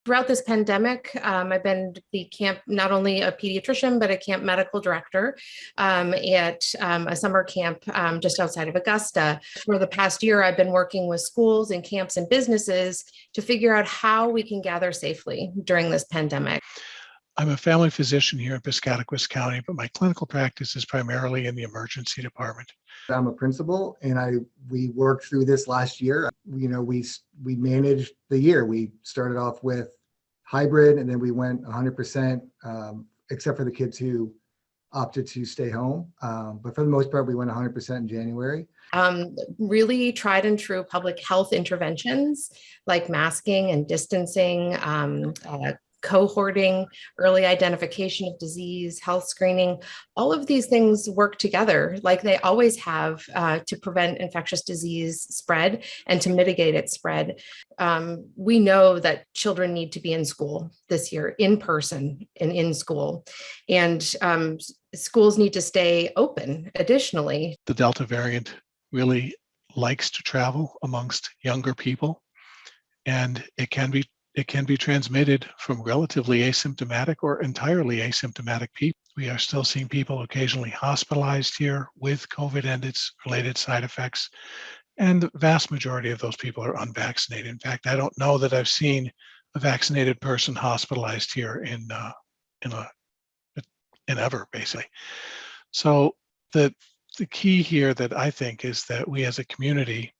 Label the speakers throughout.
Speaker 1: Throughout this pandemic, I've been the camp, not only a pediatrician, but a camp medical director at a summer camp just outside of Augusta. For the past year, I've been working with schools and camps and businesses to figure out how we can gather safely during this pandemic.
Speaker 2: I'm a family physician here in Piscataquis County, but my clinical practice is primarily in the emergency department.
Speaker 3: I'm a principal, and we worked through this last year. We managed the year. We started off with hybrid, and then we went 100%, except for the kids who opted to stay home. But for the most part, we went 100% in January.
Speaker 1: Really tried and true public health interventions like masking and distancing, cohorting, early identification of disease, health screening, all of these things work together like they always have to prevent infectious disease spread and to mitigate its spread. We know that children need to be in school this year, in person and in school, and schools need to stay open additionally.
Speaker 2: The Delta variant really likes to travel amongst younger people, and it can be transmitted from relatively asymptomatic or entirely asymptomatic people. We are still seeing people occasionally hospitalized here with COVID and its related side effects. And the vast majority of those people are unvaccinated. In fact, I don't know that I've seen a vaccinated person hospitalized here in ever, basically. So the key here that I think is that we as a community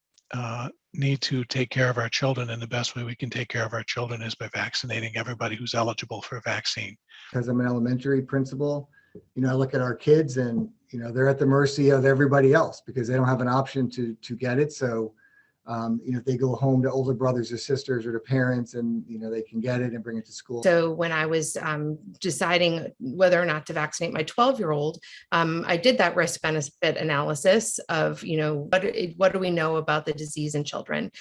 Speaker 2: need to take care of our children, and the best way we can take care of our children is by vaccinating everybody who's eligible for a vaccine.
Speaker 3: Because I'm an elementary principal, I look at our kids and, they're at the mercy of everybody else because they don't have an option to get it. So, if they go home to older brothers or sisters or to parents and, they can get it and bring it to school.
Speaker 1: So when I was deciding whether or not to vaccinate my 12-year-old, I did that risk benefit analysis of, what do we know about the disease in children?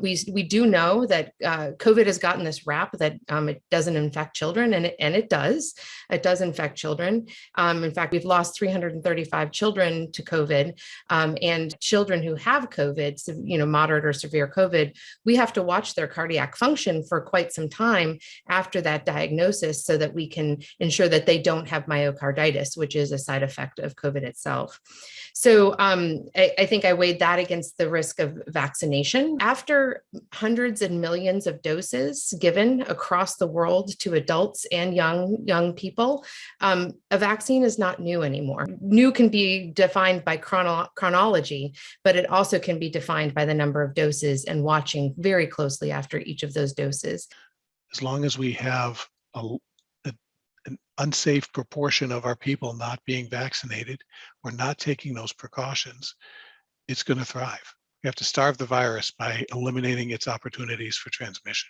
Speaker 1: We do know that COVID has gotten this rap that it doesn't infect children, and it does. It does infect children. In fact, we've lost 335 children to COVID, and children who have COVID, moderate or severe COVID, we have to watch their cardiac function for quite some time after that diagnosis so that we can ensure that they don't have myocarditis, which is a side effect of COVID itself. So I think I weighed that against the risk of vaccination. After hundreds and millions of doses given across the world to adults and young people, a vaccine is not new anymore. New can be defined by chronology, but it also can be defined by the number of doses and watching very closely after each of those doses.
Speaker 2: As long as we have an unsafe proportion of our people not being vaccinated or not taking those precautions, it's going to thrive. We have to starve the virus by eliminating its opportunities for transmission.